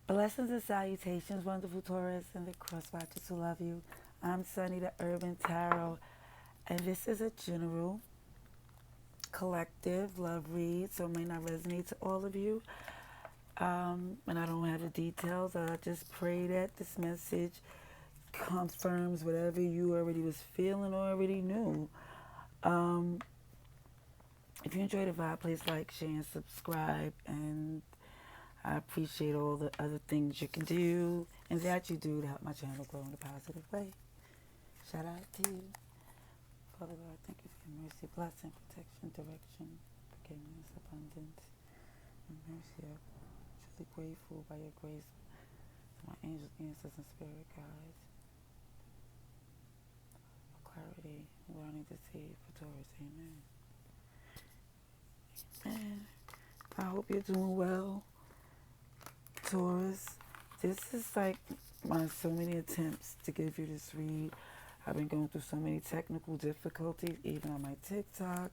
Blessings and salutations, wonderful Taurus and the cross watchers who love you. I'm Sunny, the Urban Tarot, and this is a general collective love read, so it may not resonate to all of you. And I don't have the details. I just pray that this message confirms whatever you already was feeling or already knew. Um, if you enjoy the vibe, please like, share, and subscribe. And I appreciate all the other things you can do and that you do to help my channel grow in a positive way. Shout out to you. Father God, thank you for your mercy, blessing, protection, direction, forgiveness, abundance, and mercy. I'm truly grateful by your grace, my angels, answers, and spirit guides, for clarity, learning to see for Taurus. Amen. And I hope you're doing well, Taurus. This is like my so many attempts to give you this read. I've been going through so many technical difficulties, even on my TikTok.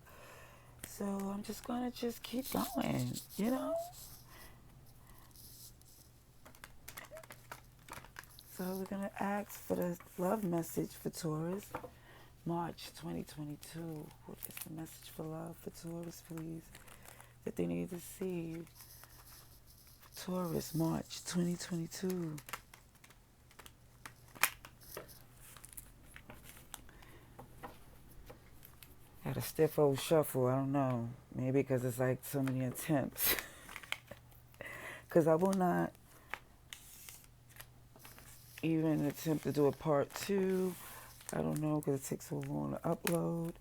So I'm just going to just keep going, you know? So we're going to ask for the love message for Taurus, March 2022. What is the message for love for Taurus, please? That they need to see. Taurus, March 2022. Had a stiff old shuffle, I don't know. Maybe because it's like so many attempts. Because I will not even attempt to do a part 2. I don't know because it takes so long to upload.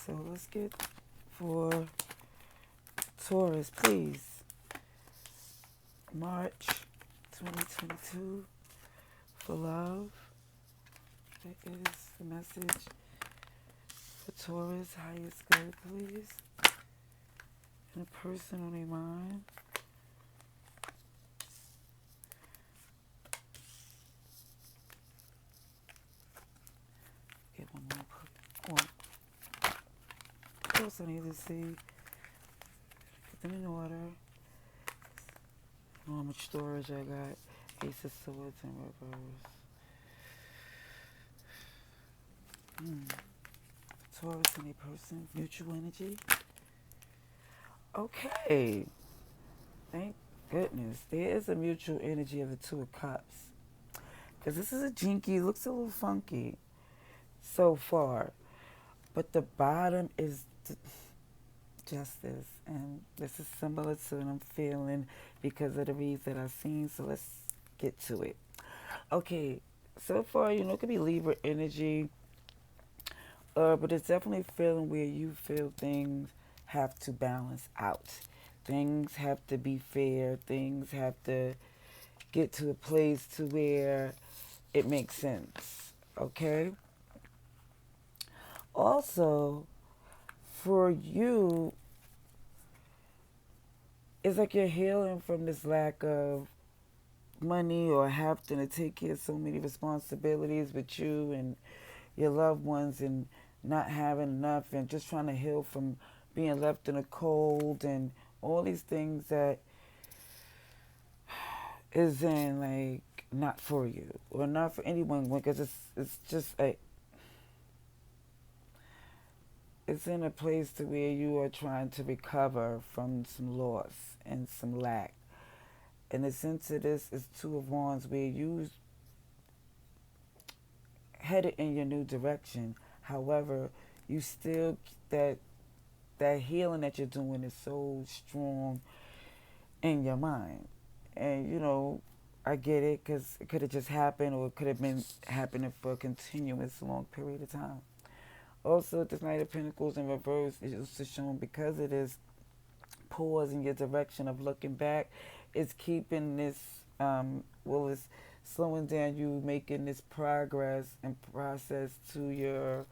So let's get for Taurus, please. March 2022 for love. That is the message for Taurus. Highest good, please. And a person on their mind. Get one more. One. Of course, I need to see. Get them in order. I don't know how much storage I got. Ace of Swords in reverse. Taurus and a person. Mutual energy. Okay. Thank goodness. There is a mutual energy of the Two of Cups. Because this is a jinky. Looks a little funky so far. But the bottom is justice. And this is similar to what I'm feeling because of the reads that I've seen. So let's get to it. Okay. So far, it could be Libra energy. But it's definitely a feeling where you feel things have to balance out. Things have to be fair. Things have to get to a place to where it makes sense. Okay? Also, for you, it's like you're healing from this lack of money or having to take care of so many responsibilities with you and your loved ones and not having enough and just trying to heal from being left in the cold and all these things that is in like not for you or not for anyone because it's just it's in a place to where you are trying to recover from some loss and some lack. And the sense of this is Two of Wands where you headed in your new direction. However, you still that healing that you're doing is so strong in your mind. And I get it because it could have just happened or it could have been happening for a continuous long period of time. Also, this Knight of Pentacles in reverse is also shown because it is pause in your direction of looking back. It's keeping this, it's slowing down you making this progress and process to your,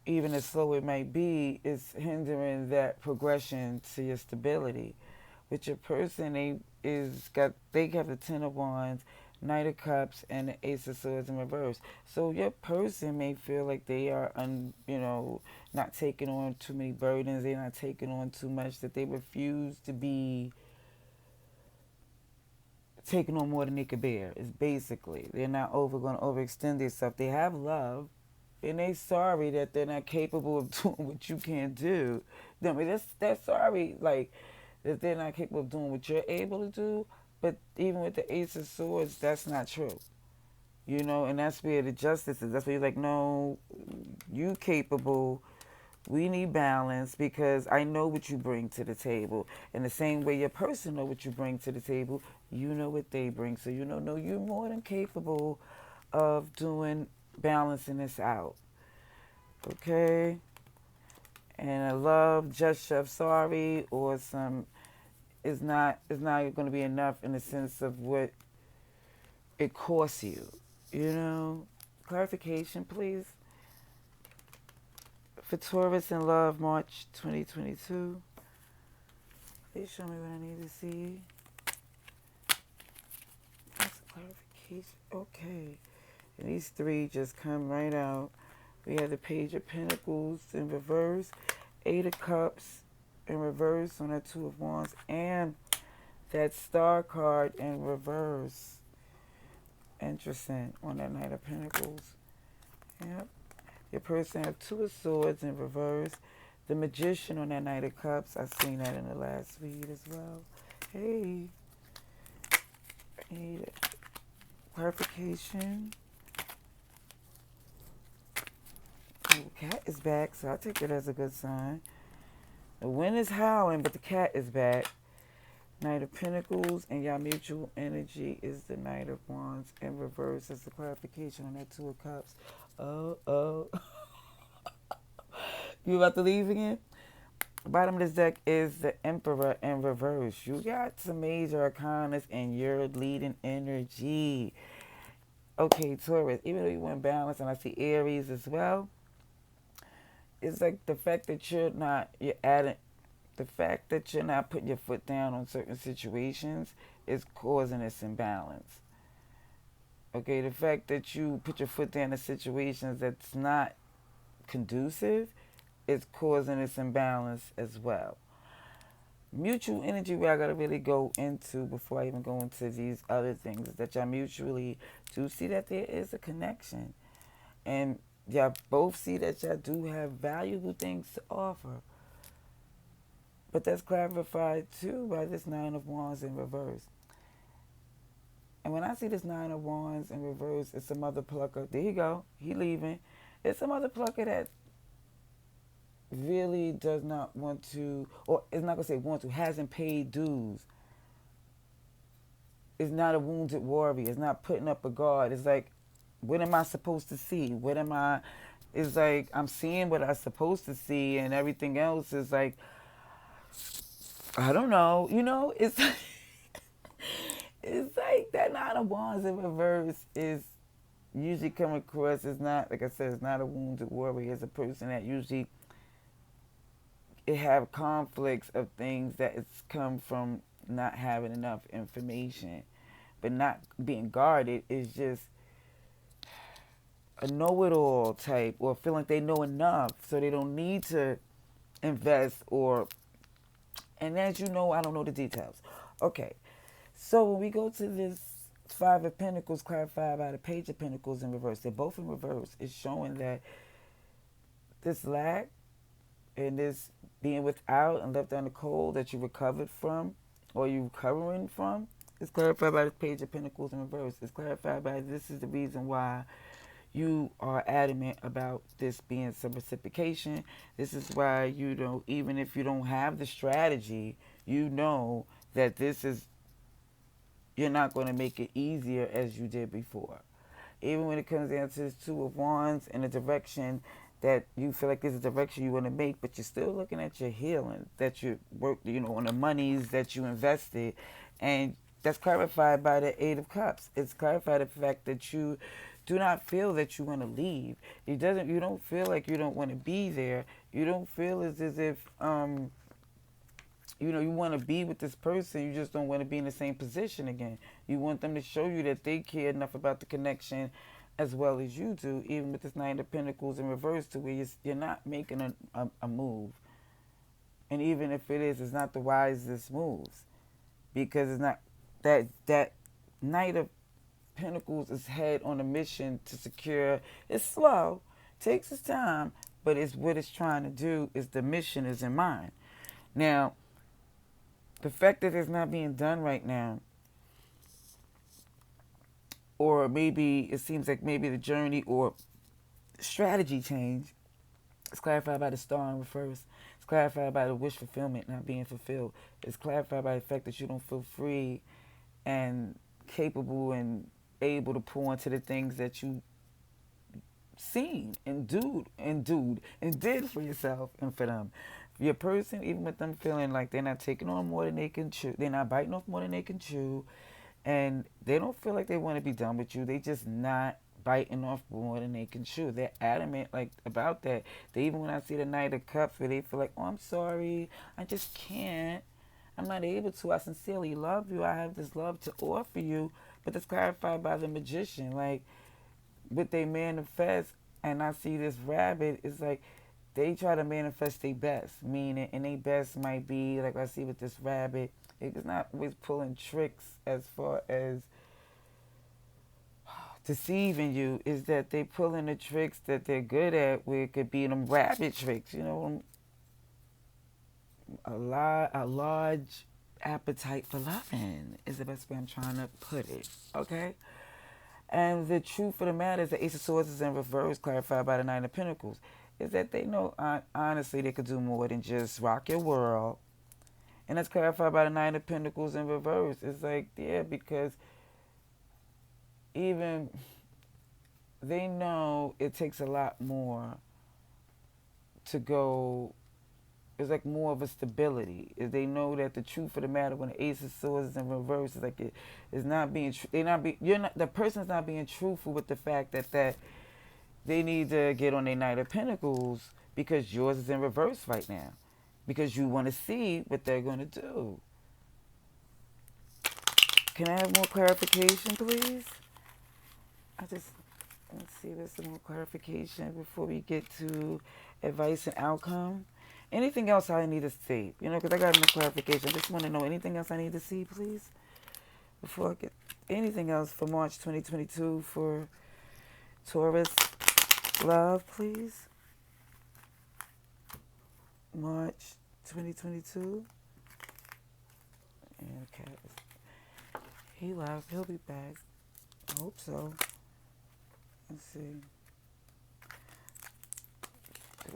even as slow it might be, it's hindering that progression to your stability. With your person, they have the Ten of Wands, Knight of Cups, and the Ace of Swords in reverse. So your person may feel like they are, not taking on too many burdens. They're not taking on too much. That they refuse to be taking on more than they could bear. It's basically they're not going to overextend themselves. They have love, and they sorry that they're not capable of doing what you can't do. I mean, that's sorry, like that they're not capable of doing what you're able to do. But even with the Ace of Swords, that's not true. You know, and that's where the justice is. That's where you're like, no, you capable. We need balance because I know what you bring to the table. In the same way your person know what you bring to the table, you know what they bring. So you know, no, you're more than capable of doing balancing this out. Okay? And a love gesture of sorry or some is not gonna be enough in the sense of what it costs you. You know? Clarification, please. For Taurus in love, March 2022. Please show me what I need to see. That's clarification. Okay. And these three just come right out. We have the Page of Pentacles in reverse, Eight of Cups in reverse on that Two of Wands, and that Star card in reverse. Interesting on that Knight of Pentacles. Yep. Your person have Two of Swords in reverse. The Magician on that Knight of Cups. I've seen that in the last read as well. Hey. Need clarification. The cat is back, so I take it as a good sign. The wind is howling, but the cat is back. Knight of Pentacles, and y'all mutual energy is the Knight of Wands in reverse. That's the clarification on that Two of Cups. Oh. You about to leave again? Bottom of this deck is the Emperor in reverse. You got some major arcanas in your leading energy. Okay, Taurus, even though you went balance, and I see Aries as well, it's like the fact that you're not putting your foot down on certain situations is causing this imbalance. Okay, the fact that you put your foot down in situations that's not conducive is causing this imbalance as well. Mutual energy, where I gotta really go into before I even go into these other things, is that y'all mutually do see that there is a connection, and y'all both see that y'all do have valuable things to offer. But that's clarified too by this Nine of Wands in reverse. And when I see this Nine of Wands in reverse, it's some other plucker. There you go. He leaving. It's some other plucker that really does not want to, or is not going to say want to, hasn't paid dues. It's not a wounded warrior. It's not putting up a guard. It's like, what am I supposed to see? It's like, I'm seeing what I'm supposed to see, and everything else is like, I don't know. You know, it's it's like that Nine of Wands in reverse is usually coming across as not, like I said, it's not a wounded warrior. It's a person that usually it have conflicts of things that it's come from not having enough information, but not being guarded is just a know-it-all type, or feeling like they know enough so they don't need to invest, or, and as you know, I don't know the details. Okay, so when we go to this Five of Pentacles clarified by the Page of Pentacles in reverse, they're both in reverse. It's showing that this lack and this being without and left on the cold that you recovered from, or you recovering from, is clarified by the Page of Pentacles in reverse. It's clarified by this is the reason why you are adamant about this being some reciprocation. This is why you don't, even if you don't have the strategy, you know that this is, you're not going to make it easier as you did before. Even when it comes down to this Two of Wands and the direction that you feel like there's a direction you want to make, but you're still looking at your healing, that you work, you know, on the monies that you invested, and that's clarified by the Eight of Cups. It's clarified the fact that you do not feel that you want to leave. You don't feel like you don't want to be there. You don't feel as if you know, you want to be with this person. You just don't want to be in the same position again. You want them to show you that they care enough about the connection as well as you do, even with this Nine of Pentacles in reverse, to where you're not making a move. And even if it is, it's not the wisest moves, because it's not that Knight of Pentacles is head on a mission to secure. It's slow, takes its time, but it's what it's trying to do. Is the mission is in mind. Now, the fact that it's not being done right now, or maybe it seems like maybe the journey or strategy change, it's clarified by the star in reverse. It's clarified by the wish fulfillment not being fulfilled. It's clarified by the fact that you don't feel free and capable and able to pour into the things that you seen and did for yourself and for them. Your person, even with them feeling like they're not taking on more than they can chew, they're not biting off more than they can chew, and they don't feel like they want to be done with you. They just not biting off more than they can chew. They're adamant like about that. They even when I see the Knight of Cups where they feel like, oh, I'm sorry, I just can't. I'm not able to. I sincerely love you. I have this love to offer you. But it's clarified by the Magician. Like, what they manifest, and I see this rabbit, it's like they try to manifest their best. Meaning, and their best might be, like I see with this rabbit, it's not always pulling tricks as far as deceiving you. Is that they pulling the tricks that they're good at, where it could be them rabbit tricks, you know, a large appetite for loving is the best way I'm trying to put it. Okay? And the truth of the matter is the Ace of Swords is in reverse, clarified by the Nine of Pentacles, is that they know, honestly, they could do more than just rock your world. And that's clarified by the Nine of Pentacles in reverse. It's like, yeah, because even they know it takes a lot more to go. It's like more of a stability. They know that the truth of the matter when the Ace of Swords is in reverse is like it is not being. The person's not being truthful with the fact that they need to get on their Knight of Pentacles because yours is in reverse right now, because you want to see what they're going to do. Can I have more clarification, please? Let's see, there's some more clarification before we get to advice and outcome. Anything else I need to see? You know, because I got enough clarification. I just want to know anything else I need to see, please, before I get anything else for March 2022 for Taurus love, please. March 2022. And okay, he left. He'll be back. I hope so. Let's see.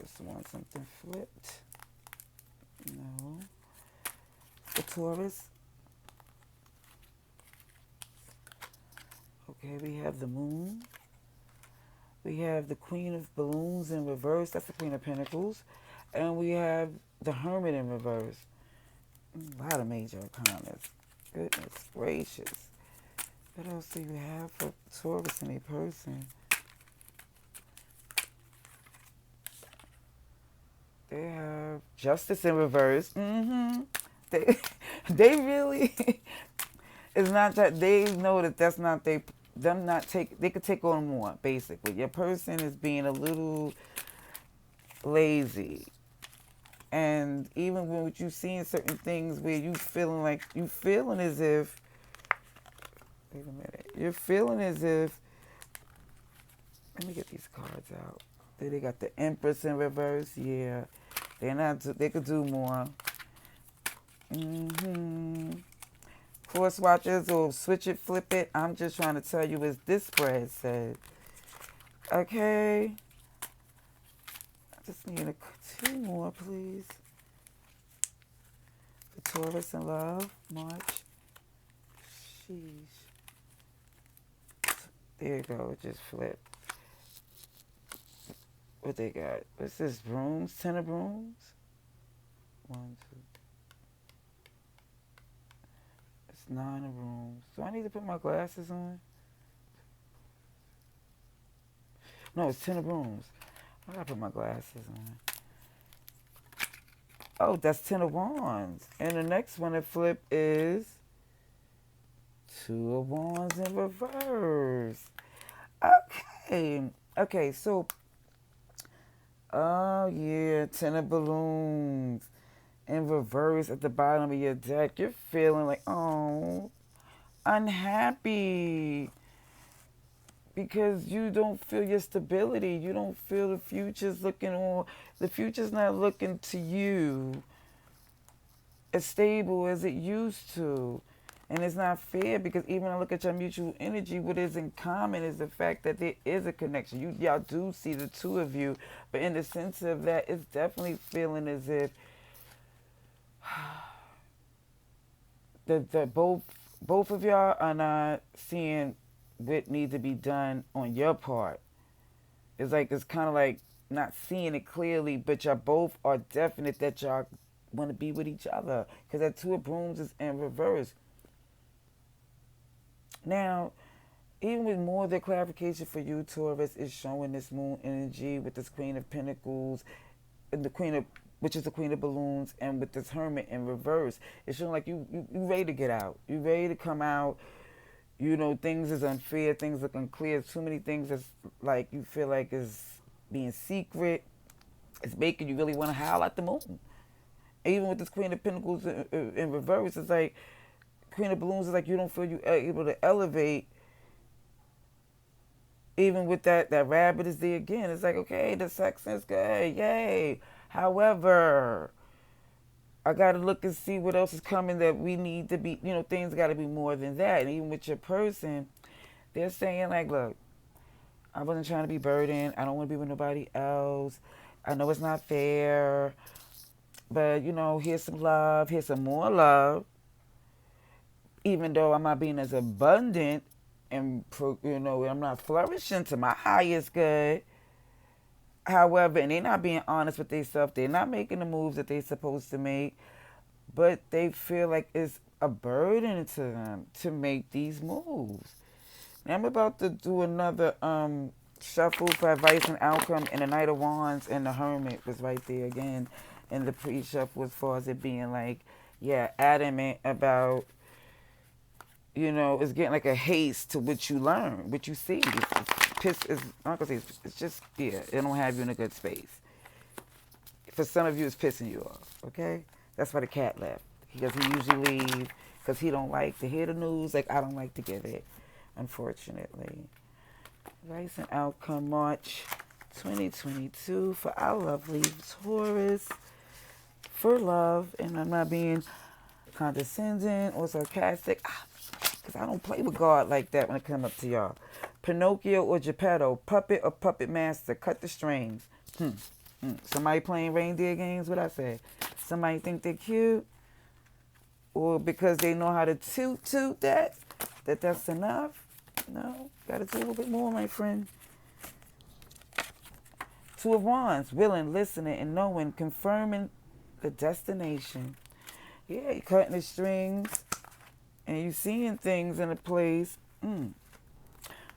Just want something flipped. No. The Taurus. Okay, we have the Moon. We have the Queen of Balloons in reverse. That's the Queen of Pentacles. And we have the Hermit in reverse. A lot of major arcanas. Goodness gracious. What else do you have for Taurus in a person? They have Justice in reverse. They really, it's not that they know that that's not they, them not take, they could take on more, basically. Your person is being a little lazy. And even when you seeing certain things where you feeling like, you feeling as if, wait a minute, you're feeling as if, let me get these cards out. They got the Empress in reverse, yeah. They're not, they could do more. Force watchers or switch it, flip it. I'm just trying to tell you as this spread said. Okay. I just need two more, please. For Taurus in love, March. Sheesh. There you go, it just flipped. What they got? What's this? Brooms? 10 of brooms? 1, 2. It's 9 of brooms. Do I need to put my glasses on? No, it's 10 of brooms. I gotta put my glasses on. Oh, that's 10 of wands. And the next one that flip is 2 of wands in reverse. Okay. Okay, so oh, yeah, 10 of balloons in reverse at the bottom of your deck. You're feeling like, oh, unhappy because you don't feel your stability. You don't feel the future's looking on. The future's not looking to you as stable as it used to. And it's not fair because even when I look at your mutual energy, what is in common is the fact that there is a connection. Y'all do see the two of you, but in the sense of that, it's definitely feeling as if the both of y'all are not seeing what needs to be done on your part. It's kind of like not seeing it clearly, but y'all both are definite that y'all want to be with each other because that two of brooms is in reverse. Now, even with more of the clarification for you, Taurus, is showing this moon energy with this Queen of Pentacles and the Queen of, which is the Queen of Balloons, and with this Hermit in reverse. It's showing like you ready to get out. You ready to come out. You know, things is unfair. Things look unclear. Too many things that's like you feel like is being secret. It's making you really want to howl at the moon. Even with this Queen of Pentacles in reverse, it's like Queen of Balloons is like you don't feel you able to elevate. Even with that rabbit is there again. It's like, okay, the sex is good, yay. However, I got to look and see what else is coming that we need to be, things got to be more than that. And even with your person, they're saying like, look, I wasn't trying to be burdened. I don't want to be with nobody else. I know it's not fair. But, here's some love. Here's some more love. Even though I'm not being as abundant and, I'm not flourishing to my highest good. However, and they're not being honest with themselves. They're not making the moves that they're supposed to make. But they feel like it's a burden to them to make these moves. Now I'm about to do another shuffle for advice and outcome. And the Knight of Wands and the Hermit was right there again. And the pre-shuffle as far as it being like, adamant about, it's getting like a haste to what you learn, what you see. I'm gonna say it's just, it don't have you in a good space. For some of you, it's pissing you off, okay? That's why the cat left. Because he usually leaves because he don't like to hear the news like I don't like to give it, unfortunately. Advice and outcome March 2022 for our lovely Taurus. For love, and I'm not being condescending or sarcastic, because I don't play with God like that when it comes up to y'all. Pinocchio or Geppetto, puppet or puppet master, cut the strings. Somebody playing reindeer games, what I say? Somebody think they're cute, or because they know how to toot that's enough? No, gotta do a little bit more, my friend. Two of Wands, willing, listening, and knowing, confirming the destination. You're cutting the strings and you seeing things in a place.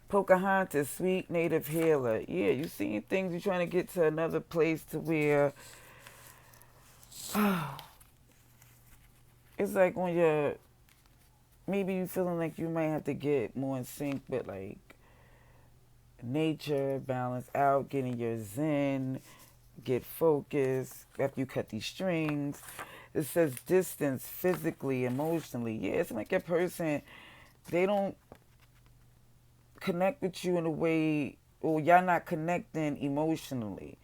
Pocahontas, sweet native healer. Yeah, you seeing things. You're trying to get to another place to where it's like when maybe you feeling like you might have to get more in sync with like nature, balance out, getting your zen, get focused after you cut these strings. It says distance physically, emotionally. Yeah, it's like a person, they don't connect with you in a way, or y'all not connecting emotionally.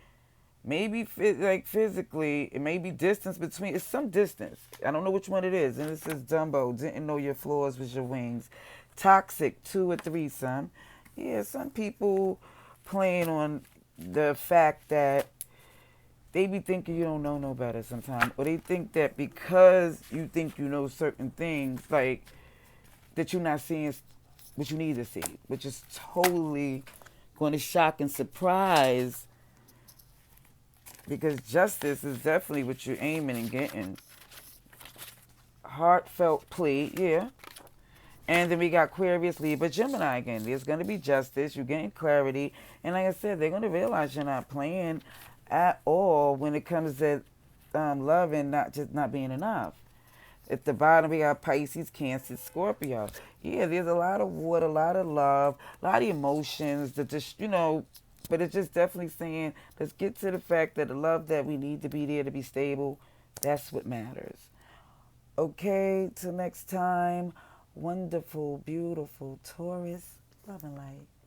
Maybe like physically, it may be distance between, it's some distance. I don't know which one it is. And it says Dumbo, didn't know your floors was your wings. Toxic, 2 or 3, some. Yeah, some people playing on the fact that they be thinking you don't know no better sometimes. Or they think that because you think you know certain things, like, that you're not seeing what you need to see. Which is totally going to shock and surprise. Because justice is definitely what you're aiming and getting. Heartfelt plea, yeah. And then we got Aquarius, Libra, Gemini again. There's going to be justice. You're getting clarity. And like I said, they're going to realize you're not playing at all when it comes to love and not being enough. At the bottom, we got Pisces, Cancer, Scorpio. Yeah, there's a lot of water, a lot of love, a lot of emotions that just, but it's just definitely saying, let's get to the fact that the love that we need to be there to be stable, that's what matters. Okay, till next time. wonderful, beautiful Taurus. Love and light.